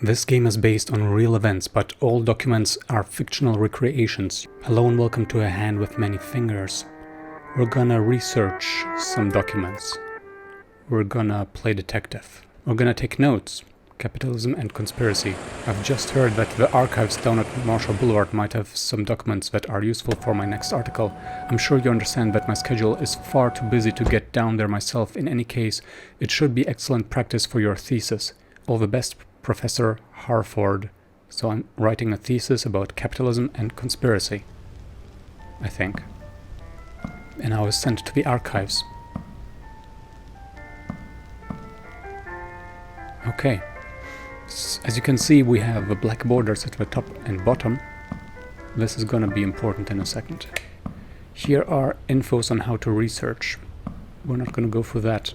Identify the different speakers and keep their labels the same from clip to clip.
Speaker 1: This game is based on real events, but all documents are fictional recreations. Hello and welcome to A Hand with Many Fingers. We're gonna research some documents. We're gonna play detective. We're gonna take notes. Capitalism and conspiracy. I've just heard that the archives down at Marshall Boulevard might have some documents that are useful for my next article. I'm sure you understand that my schedule is far too busy to get down there myself. In any case, it should be excellent practice for your thesis. All the best, Professor Harford. So I'm writing a thesis about capitalism and conspiracy, I think. And I was sent to the archives. Okay. As you can see, we have black borders at the top and bottom. This is gonna be important in a second. Here are infos on how to research. We're not gonna go through that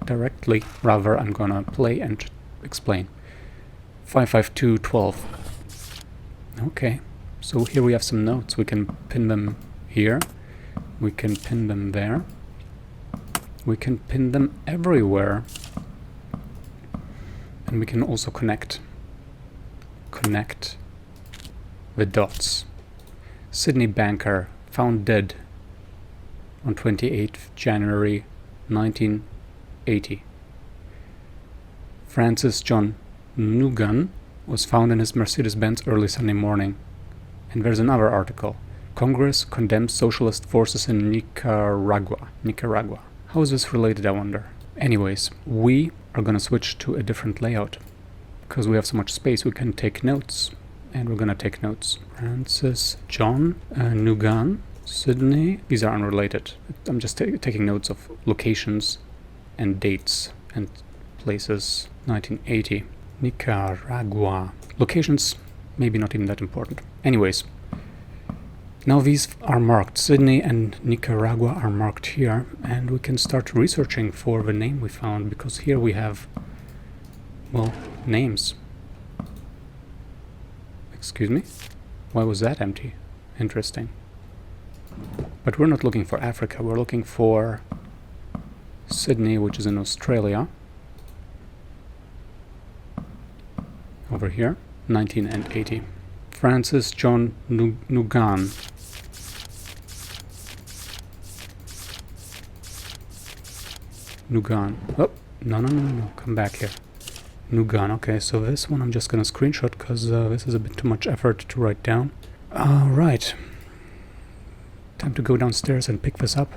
Speaker 1: directly, rather I'm gonna play and explain. 55212. Okay, so here we have some notes. We can pin them here, we can pin them there, we can pin them everywhere, and we can also connect the dots. Sydney banker found dead on 28th January 1980. Francis John Nugan was found in his Mercedes-Benz early Sunday morning. And there's another article. Congress condemns socialist forces in Nicaragua. How is this related, I wonder? Anyways, we are gonna switch to a different layout. Because we have so much space, we can take notes. And we're gonna take notes. Francis John Nugan, Sydney. These are unrelated. I'm just taking notes of locations and dates and places. 1980. Nicaragua. Locations, maybe not even that important. Anyways, now these are marked. Sydney and Nicaragua are marked here, and we can start researching for the name we found, because here we have, well, names. Excuse me? Why was that empty? Interesting. But we're not looking for Africa, we're looking for Sydney, which is in Australia. Over here, 19 and 80. Francis John Nugan. Nugan. Oh, no, come back here. Nugan. Okay, so this one I'm just gonna screenshot because this is a bit too much effort to write down. Alright. Time to go downstairs and pick this up.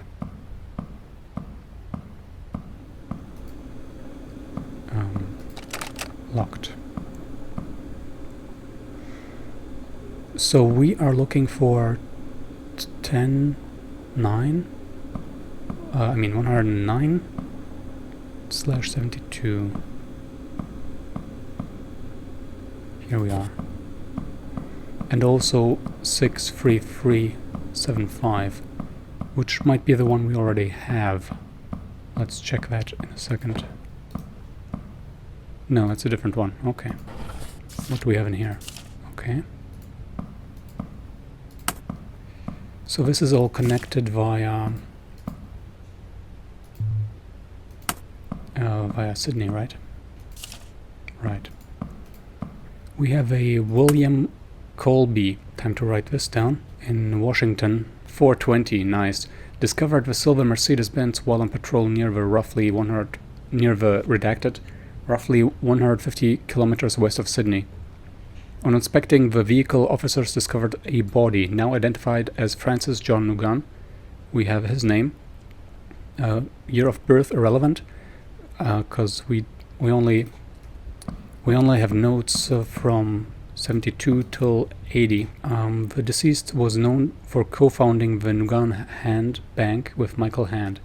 Speaker 1: Locked. So we are looking for 109/72. Here we are. And also 63375, which might be the one we already have. Let's check that in a second. No, that's a different one. Okay. What do we have in here? Okay. So this is all connected via Sydney, right? Right. We have a William Colby, time to write this down, in Washington, 420, nice. Discovered the silver Mercedes-Benz while on patrol near the redacted, roughly 150 kilometers west of Sydney. On inspecting the vehicle, officers discovered a body, now identified as Francis John Nugan. We have his name. Year of birth irrelevant, because we only have notes from 72 till 80. The deceased was known for co-founding the Nugan Hand Bank with Michael Hand.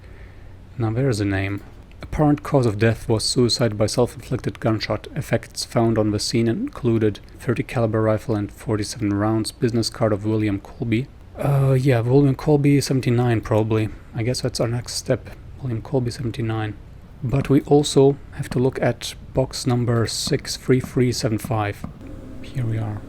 Speaker 1: Now there's a name. Apparent cause of death was suicide by self-inflicted gunshot. Effects found on the scene included 30 caliber rifle and 47 rounds. Business card of William Colby. Yeah, William Colby 79 probably. I guess that's our next step. William Colby 79. But we also have to look at box number 63375. Here we are.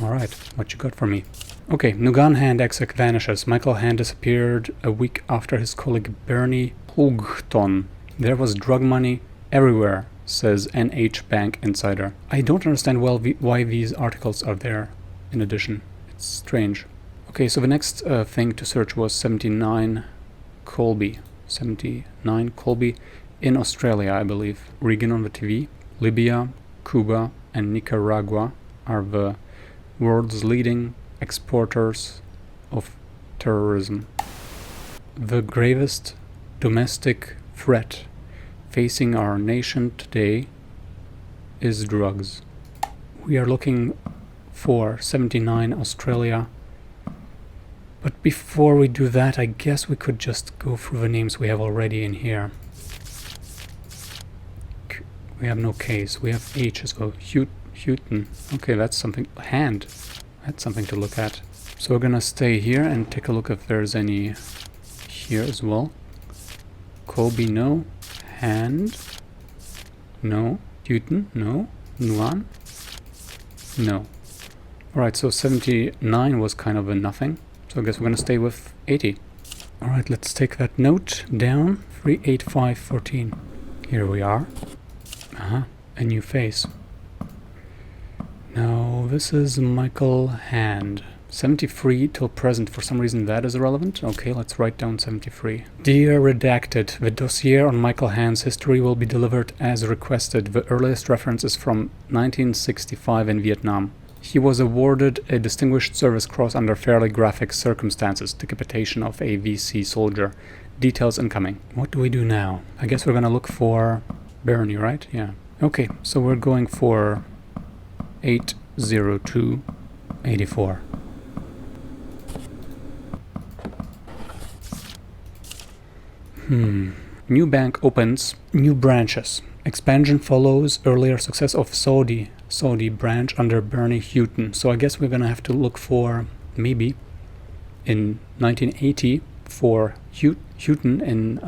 Speaker 1: Alright, what you got for me? Okay, Nugan Hand exec vanishes. Michael Hand disappeared a week after his colleague Bernie Hougton There was drug money everywhere, says NH Bank Insider. I don't understand well why these articles are there in addition. It's strange. Okay, so the next thing to search was 79 Colby. 79 Colby in Australia, I believe. Regan on the TV. Libya, Cuba, and Nicaragua are the world's leading exporters of terrorism. The gravest domestic threat facing our nation today is drugs. We are looking for 79 Australia. But before we do that, I guess we could just go through the names we have already in here. We have no case. We have H as well. Houghton. Okay, that's something. Hand. That's something to look at. So we're gonna stay here and take a look if there's any here as well. Colby, no. Hand. No. Houghton, no. Nguyen. No. Alright, so 79 was kind of a nothing. So I guess we're gonna stay with 80. Alright, let's take that note down. 38514. Here we are. A new face. Now, this is Michael Hand. 73 till present. For some reason that is irrelevant. Okay, let's write down 73. Dear Redacted, the dossier on Michael Hand's history will be delivered as requested. The earliest reference is from 1965 in Vietnam. He was awarded a Distinguished Service Cross under fairly graphic circumstances. Decapitation of a VC soldier. Details incoming. What do we do now? I guess we're gonna look for Bernie, right? Yeah. Okay, so we're going for 80284. New bank opens new branches. Expansion follows earlier success of Saudi branch under Bernie Houghton. So I guess we're gonna have to look for maybe in 1980 for Houghton in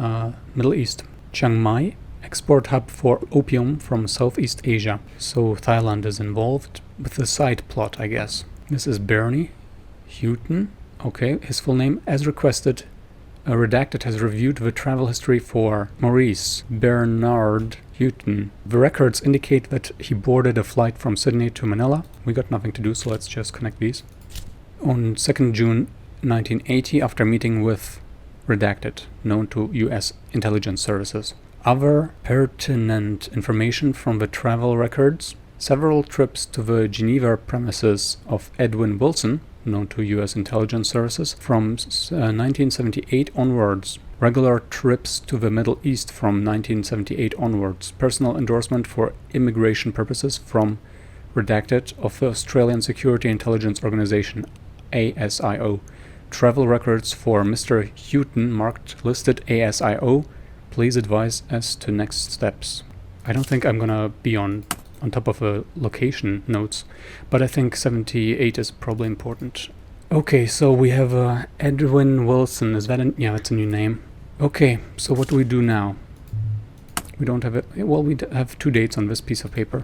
Speaker 1: Middle East. Chiang Mai, export hub for opium from Southeast Asia. So Thailand is involved with the side plot, I guess. This is Bernie Houghton. Okay, his full name as requested. Redacted has reviewed the travel history for Maurice Bernard Houghton. The records indicate that he boarded a flight from Sydney to Manila. We got nothing to do, so let's just connect these. On 2nd June 1980, after meeting with Redacted, known to US intelligence services. Other pertinent information from the travel records: several trips to the Geneva premises of Edwin Wilson, known to US intelligence services, from 1978 onwards. Regular trips to the Middle East from 1978 onwards. Personal endorsement for immigration purposes from Redacted of the Australian Security Intelligence Organization, ASIO. Travel records for Mr. Houghton marked listed ASIO. Please advise as to next steps. I don't think I'm gonna be on top of the location notes, but I think 78 is probably important. Okay, so we have Edwin Wilson. Is that yeah, that's a new name. Okay, so what do we do now? We don't have it. Well, we have two dates on this piece of paper.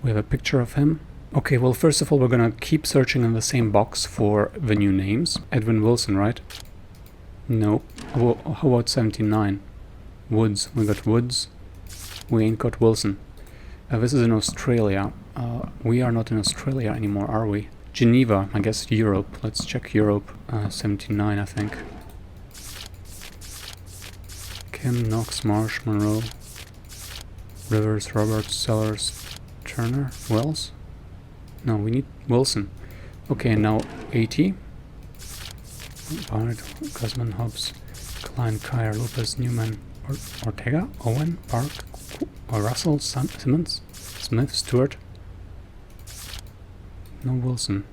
Speaker 1: We have a picture of him. Okay, well, first of all, we're gonna keep searching in the same box for the new names. Edwin Wilson, right? No. How about 79? Woods. We got Woods. We ain't got Wilson. This is in Australia. We are not in Australia anymore, are we? Geneva, I guess Europe. Let's check Europe. 79, I think. Kim, Knox, Marsh, Monroe, Rivers, Roberts, Sellers, Turner, Wells? No, we need Wilson. Okay, now 80. Barnett, Guzman, Hobbs, Klein, Kyer, Lopez, Newman, Ortega, Owen, Park, Russell, Simmons, Smith, Stewart. No Wilson.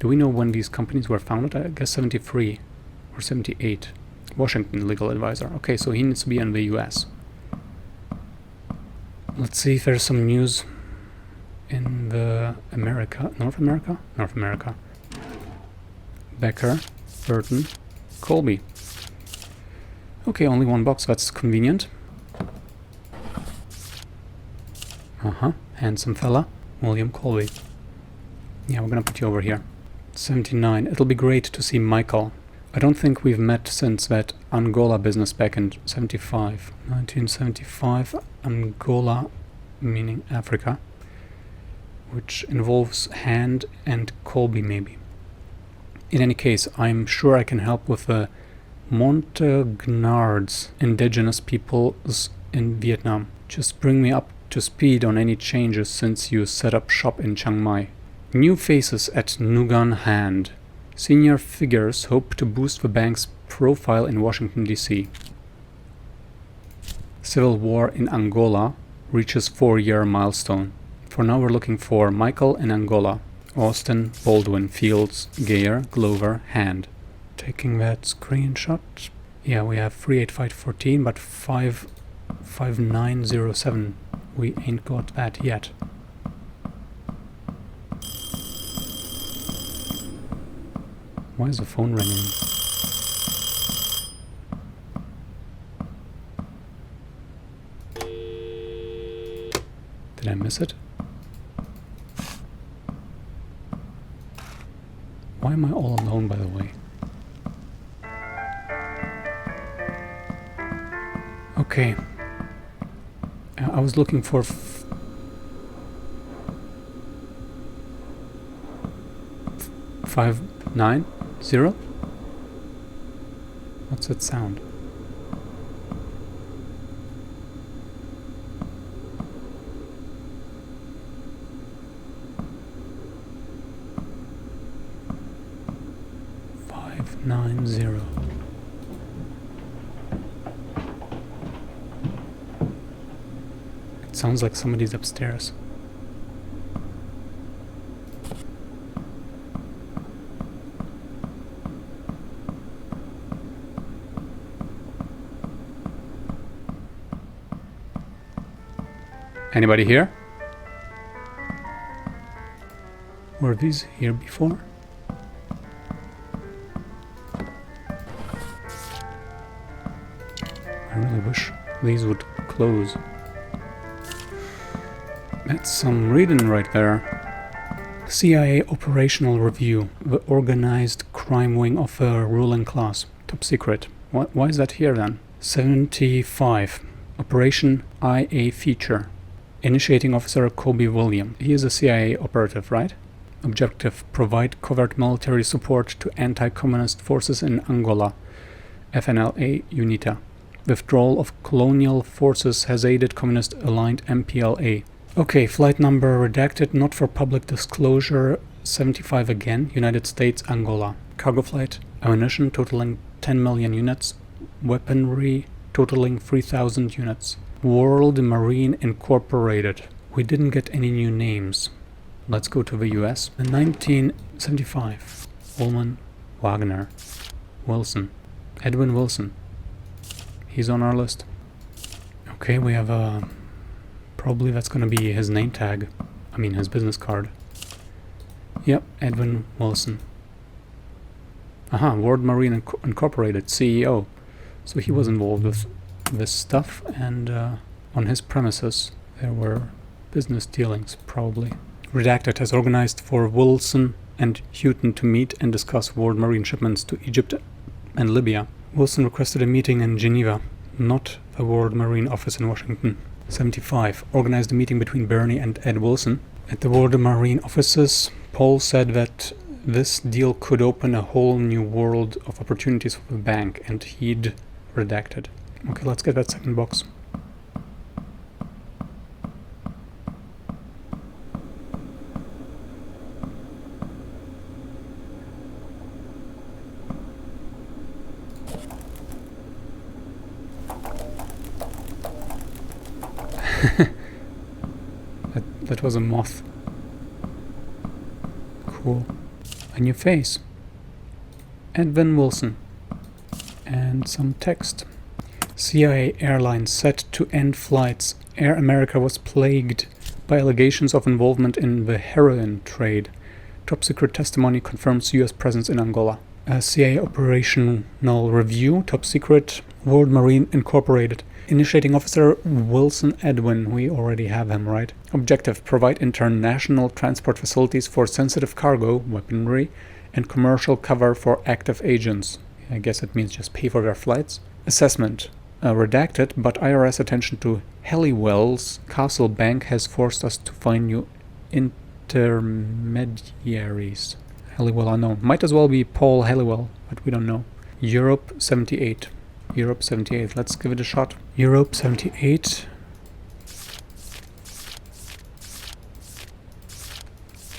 Speaker 1: Do we know when these companies were founded? I guess 73 or 78. Washington legal advisor. Okay, so he needs to be in the US. Let's see if there's some news in the North America. Becker, Burton, Colby. Okay, only one box, that's convenient. Handsome fella, William Colby. Yeah, we're gonna put you over here. 79, it'll be great to see Michael. I don't think we've met since that Angola business back in 1975, Angola, meaning Africa, which involves Hand and Colby maybe. In any case, I'm sure I can help with the Montagnards, indigenous peoples in Vietnam. Just bring me up to speed on any changes since you set up shop in Chiang Mai. New faces at Nugan Hand. Senior figures hope to boost the bank's profile in Washington, D.C. Civil war in Angola reaches 4-year milestone. For now we're looking for Michael in Angola. Austin, Baldwin, Fields, Geyer, Glover, Hand. Taking that screenshot. Yeah, we have 38514, but 55907. We ain't got that yet. Why is the phone ringing? Did I miss it? Why am I all alone, by the way? Okay. I was looking for 590? What's that sound? It sounds like somebody's upstairs. Anybody here? Were these here before? I really wish these would close. That's some reading right there. CIA Operational Review. The organized crime wing of the ruling class. Top secret. Why is that here then? 75. Operation IA Feature. Initiating Officer Kobe William. He is a CIA operative, right? Objective: provide covert military support to anti-communist forces in Angola. FNLA UNITA. Withdrawal of colonial forces has aided communist-aligned MPLA. Okay, flight number redacted, not for public disclosure. 75 again, United States, Angola. Cargo flight, ammunition totaling 10 million units, weaponry totaling 3,000 units. World Marine Incorporated. We didn't get any new names. Let's go to the US. In 1975, Ullman, Wagner, Wilson, Edwin Wilson. He's on our list. Okay, we have probably that's gonna be his name tag. I mean his business card. Yep, Edwin Wilson. Aha, World Marine Incorporated, CEO. So he was involved with this stuff, and on his premises there were business dealings, probably. Redacted has organized for Wilson and Houghton to meet and discuss world marine shipments to Egypt and Libya. Wilson requested a meeting in Geneva, not the World Marine Office in Washington. 75. Organized a meeting between Bernie and Ed Wilson. At the World Marine Offices, Paul said that this deal could open a whole new world of opportunities for the bank, and he'd redacted. Okay, let's get that second box. that was a moth. Cool. A new face. Edwin Wilson. And some text. CIA airlines set to end flights. Air America was plagued by allegations of involvement in the heroin trade. Top secret testimony confirms US presence in Angola. CIA Operational Review. Top secret. World Marine Incorporated. Initiating Officer Wilson Edwin. We already have him, right? Objective: provide international transport facilities for sensitive cargo, weaponry, and commercial cover for active agents. I guess it means just pay for their flights. Assessment. Redacted, but IRS attention to Halliwell's Castle Bank has forced us to find new intermediaries. Halliwell unknown. Might as well be Paul Halliwell, but we don't know. Europe 78. Europe 78. Let's give it a shot. Europe 78.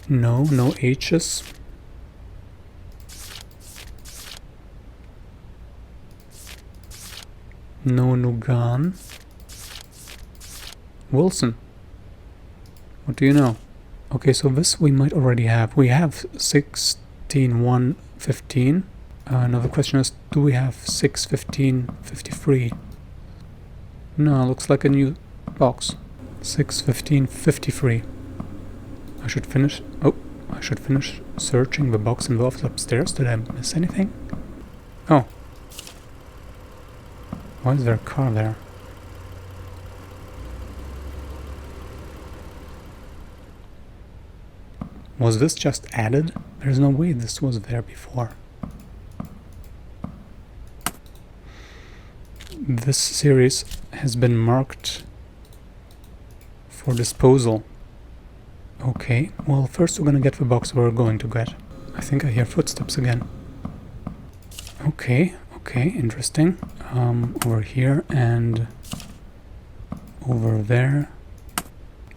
Speaker 1: No H's. No Nugan. Wilson. What do you know? Okay, so this we might already have. We have 16.1.15. Now the question is, do we have 6.15.53? No, looks like a new box. 6.15.53. I should finish searching the box in the office upstairs. Did I miss anything? Oh. Why is there a car there? Was this just added? There's no way this was there before. This series has been marked for disposal. Okay, well first we're gonna get the box we're going to get. I think I hear footsteps again. Okay, interesting. Over here and over there.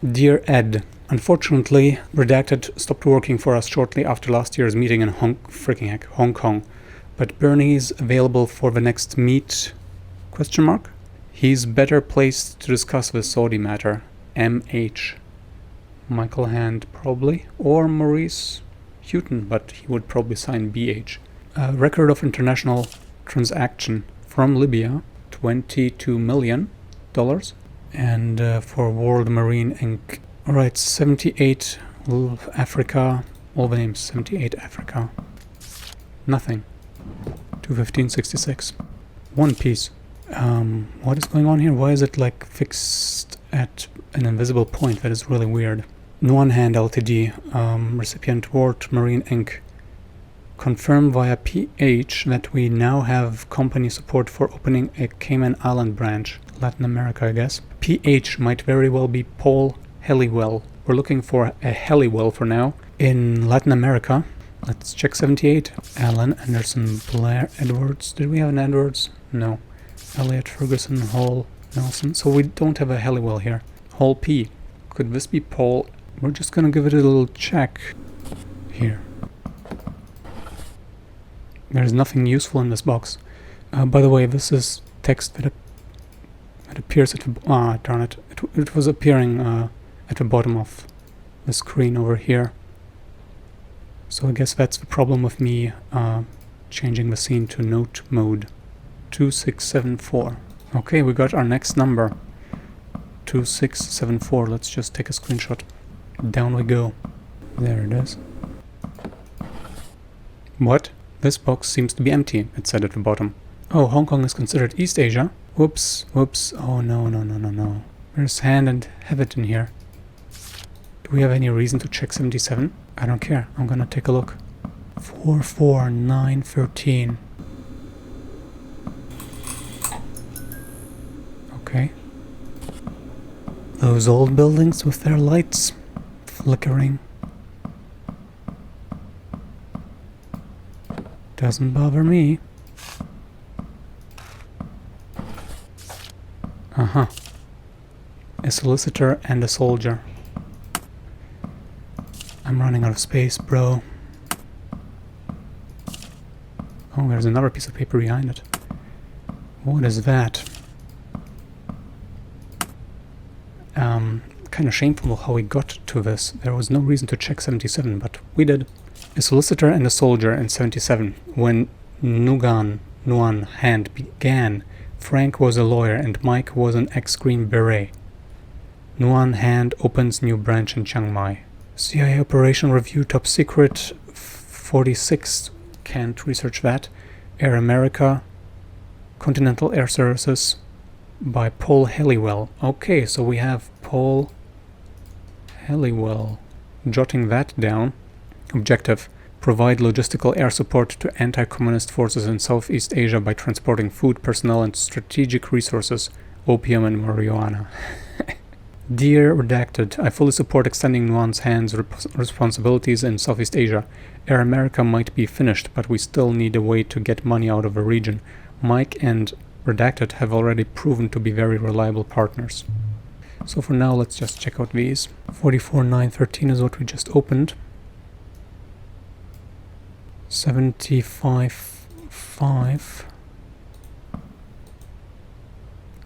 Speaker 1: Dear Ed, unfortunately, Redacted stopped working for us shortly after last year's meeting in Hong Kong. But Bernie's available for the next meet? ? He's better placed to discuss the Saudi matter. MH. Michael Hand, probably. Or Maurice Houghton, but he would probably sign BH. Record of international transaction from Libya, $22 million. And for World Marine Inc. Alright, 78 Africa. All the names, 78 Africa. Nothing. 215.66. One piece. What is going on here? Why is it like fixed at an invisible point? That is really weird. One Hand Ltd. Recipient World Marine Inc. Confirm via PH that we now have company support for opening a Cayman Island branch. Latin America, I guess. PH might very well be Paul Halliwell. We're looking for a Halliwell for now. In Latin America, let's check 78. Alan, Anderson, Blair, Edwards. Did we have an Edwards? No. Elliot, Ferguson, Hall, Nelson. So we don't have a Halliwell here. Hall P. Could this be Paul? We're just gonna give it a little check here. There's nothing useful in this box. By the way, this is text that appears at the... darn it. It was appearing at the bottom of the screen over here. So I guess that's the problem with me changing the scene to note mode. 2674. Okay, we got our next number. 2674. Let's just take a screenshot. Down we go. There it is. What? This box seems to be empty, it said at the bottom. Oh, Hong Kong is considered East Asia. Whoops. Oh, no. There's Hand and Hevet in here. Do we have any reason to check 77? I don't care. I'm gonna take a look. 44913. Okay. Those old buildings with their lights flickering. Doesn't bother me. A solicitor and a soldier. I'm running out of space, bro. Oh, there's another piece of paper behind it. What is that? Kind of shameful how we got to this. There was no reason to check 77, but we did. A solicitor and a soldier in 77. When Nuan Hand began, Frank was a lawyer and Mike was an ex-Green Beret. Nuan Hand opens new branch in Chiang Mai. CIA Operation Review Top Secret 46. Can't research that. Air America. Continental Air Services by Paul Halliwell. Okay, so we have Paul Halliwell. Jotting that down. Objective. Provide logistical air support to anti-communist forces in Southeast Asia by transporting food, personnel, and strategic resources, opium and marijuana. Dear Redacted, I fully support extending Nuan's hands responsibilities in Southeast Asia. Air America might be finished, but we still need a way to get money out of the region. Mike and Redacted have already proven to be very reliable partners. So for now, let's just check out these. 44,913 is what we just opened. 75.5.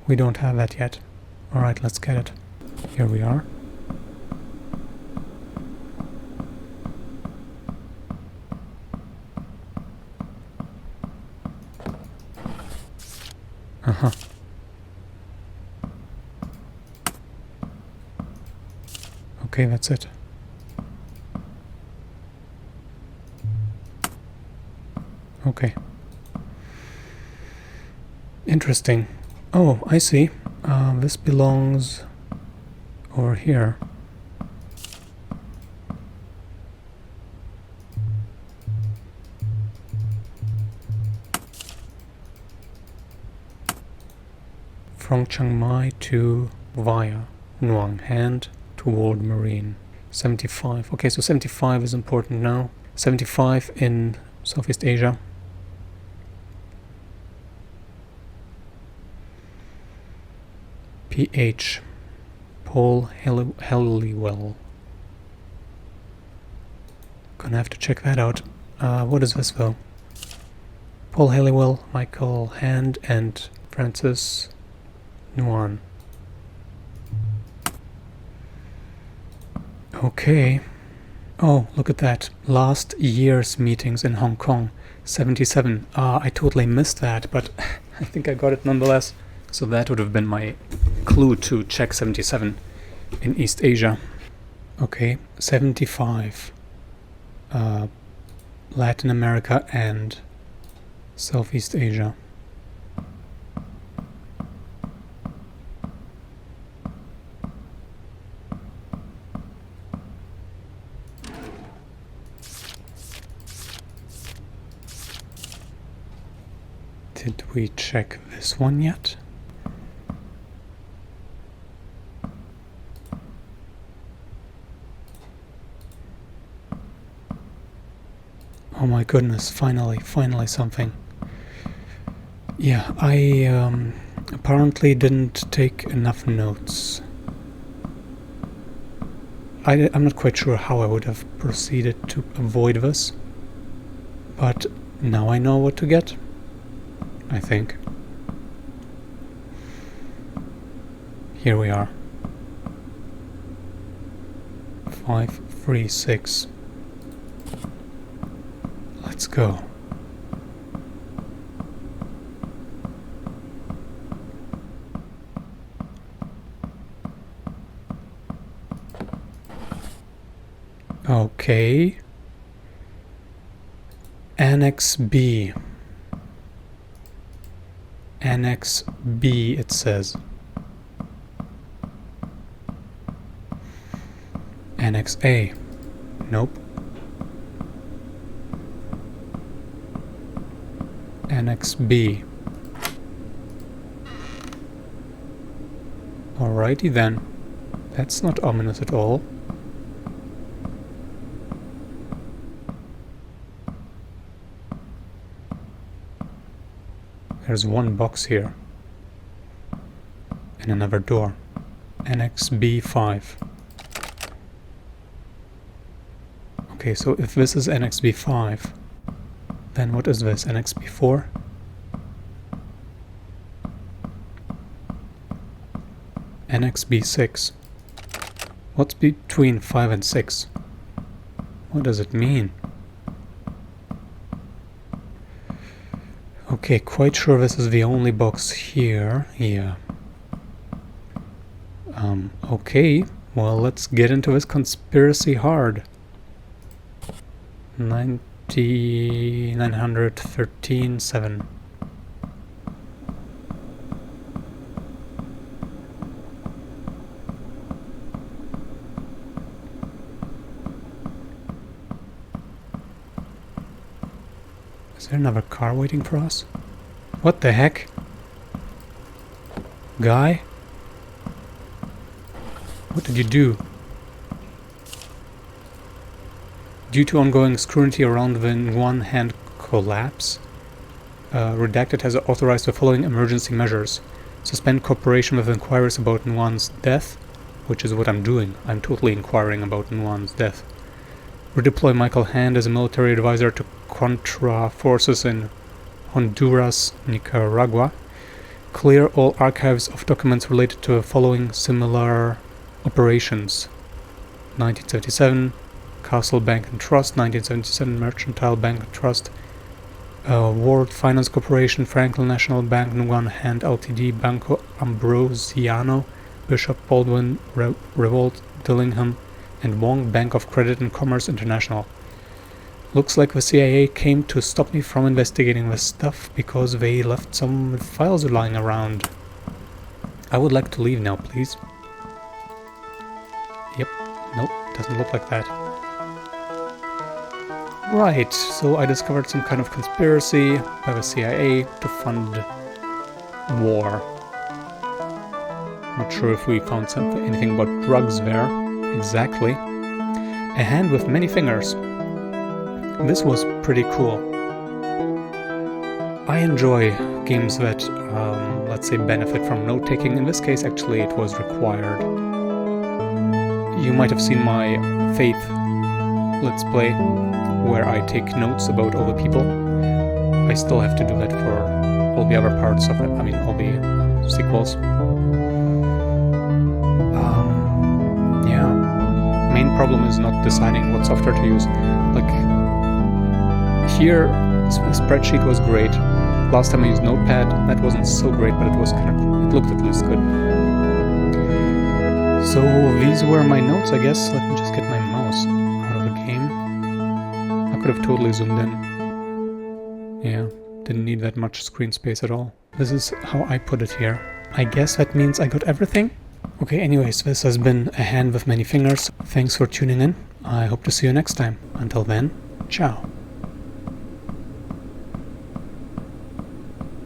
Speaker 1: We don't have that yet. Alright, let's get it. Here we are. Okay, that's it. Okay. Interesting. Oh, I see. This belongs over here. From Chiang Mai to via Nuang, hand toward Marine. 75. Okay, so 75 is important now. 75 in Southeast Asia. PH. Paul Halliwell. Gonna have to check that out. What is this though? Paul Halliwell, Michael Hand, and Francis Nuan. Okay. Oh, look at that. Last year's meetings in Hong Kong. 77. I totally missed that, but I think I got it nonetheless. So that would have been my clue to check 77 in East Asia. Okay, 75. Latin America and Southeast Asia. Did we check this one yet? Oh my goodness, finally something. Yeah, I apparently didn't take enough notes. I'm not quite sure how I would have proceeded to avoid this, but now I know what to get, I think. Here we are. 536. Let's go. Okay. Annex B. Annex B, it says. Annex A. Nope. Annex B. Alrighty then. That's not ominous at all. There's one box here. And another door. Annex B5. Okay, so if this is Annex B5, then what is this? Annex B4? Annex B6. What's between 5 and 6? What does it mean? Okay, quite sure this is the only box here. Yeah. Okay, well, let's get into this conspiracy hard. 913.7. Is there another car waiting for us? What the heck? Guy? What did you do? Due to ongoing scrutiny around the one-hand collapse, Redacted has authorized the following emergency measures. Suspend cooperation with inquiries about Nguyen's death, which is what I'm doing. I'm totally inquiring about Nguyen's death. Redeploy Michael Hand as a military advisor to Contra forces in Honduras, Nicaragua. Clear all archives of documents related to the following similar operations. 1977, Castle Bank and Trust. 1977, Mercantile Bank and Trust. World Finance Corporation, Franklin National Bank, Nguyen Hand Ltd, Banco Ambrosiano, Bishop Baldwin, Revolt, Dillingham, and Wong, Bank of Credit and Commerce International. Looks like the CIA came to stop me from investigating this stuff because they left some files lying around. I would like to leave now, please. Yep, nope, doesn't look like that. Right, so I discovered some kind of conspiracy by the CIA to fund war. Not sure if we found anything about drugs there. Exactly. A hand with many fingers. This was pretty cool. I enjoy games that, let's say, benefit from note-taking. In this case, actually, it was required. You might have seen my Faith Let's Play, where I take notes about all the people. I still have to do that for all the other parts of it, I mean, all the sequels. Main problem is not deciding what software to use. Like, here, the spreadsheet was great. Last time I used Notepad, that wasn't so great, but it was it looked at least good. So these were my notes, I guess. Let me just get my mouse out of the game. I could have totally zoomed in. Yeah, didn't need that much screen space at all. This is how I put it here. I guess that means I got everything. Okay, anyways, this has been A Hand with Many Fingers. Thanks for tuning in. I hope to see you next time. Until then, ciao.